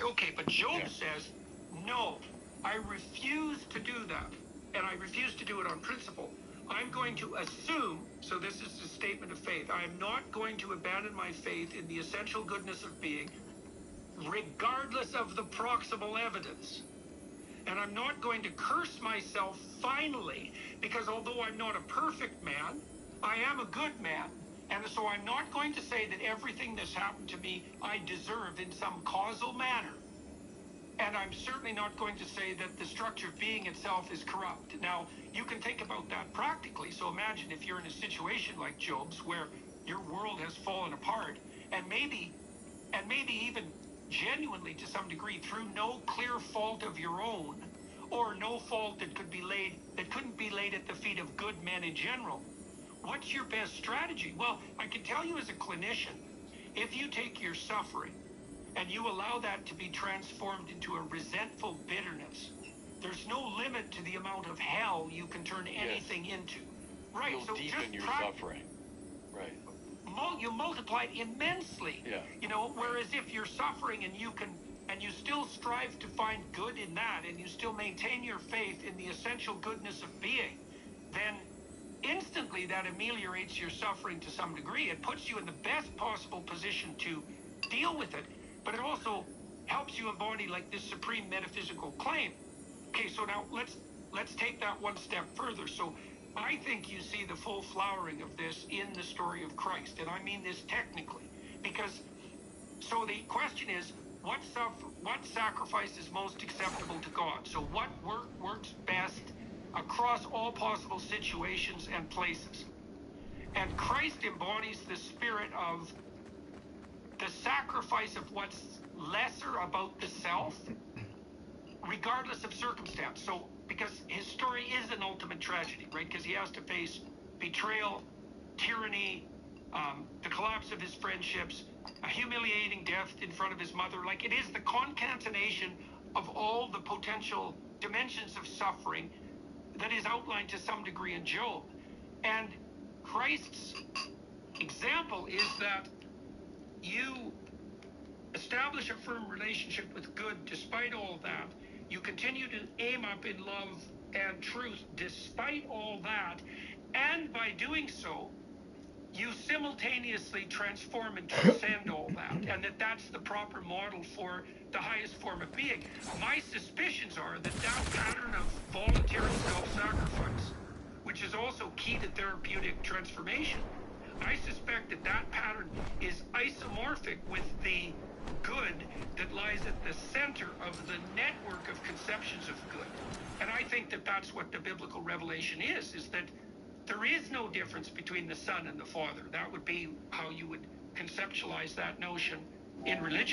Okay, but Job says, no, I refuse to do that. And I refuse to do it on principle. I'm going to assume, so this is a statement of faith, I am not going to abandon my faith in the essential goodness of being, regardless of the proximal evidence. And I'm not going to curse myself finally, because although I'm not a perfect man, I am a good man. And so I'm not going to say that everything that's happened to me I deserve in some causal manner. And I'm certainly not going to say that the structure of being itself is corrupt. Now, you can think about that practically. So imagine if you're in a situation like Job's where your world has fallen apart, and maybe even genuinely to some degree through no clear fault of your own, or no fault that couldn't be laid at the feet of good men in general. What's your best strategy? Well, I can tell you as a clinician, if you take your suffering and you allow that to be transformed into a resentful bitterness, there's no limit to the amount of hell you can turn anything into. Right. You'll so deepen your suffering. Right. You multiply it immensely. Yeah. You know, whereas if you're suffering and you still strive to find good in that, and you still maintain your faith in the essential goodness of being, then instantly that ameliorates your suffering to some degree. It puts you in the best possible position to deal with it, but it also helps you embody like this supreme metaphysical claim. Okay, so now let's take that one step further. So I think you see the full flowering of this in the story of Christ, and I mean this technically, because so the question is, what sacrifice is most acceptable to God? So what works best across all possible situations and places? And Christ embodies the spirit of the sacrifice of what's lesser about the self, regardless of circumstance. So, because his story is an ultimate tragedy, right? Because he has to face betrayal, tyranny, the collapse of his friendships, a humiliating death in front of his mother. Like, it is the concatenation of all the potential dimensions of suffering that is outlined to some degree in Job. And Christ's example is that you establish a firm relationship with good despite all that. You continue to aim up in love and truth despite all that. And by doing so, you simultaneously transform and transcend all that. And that's the proper model for the highest form of being. My suspicions are that pattern of voluntary self-sacrifice, which is also key to therapeutic transformation, I suspect that pattern is isomorphic with the good that lies at the center of the network of conceptions of good. And I think that's what the biblical revelation is that there is no difference between the Son and the Father. That would be how you would conceptualize that notion in religious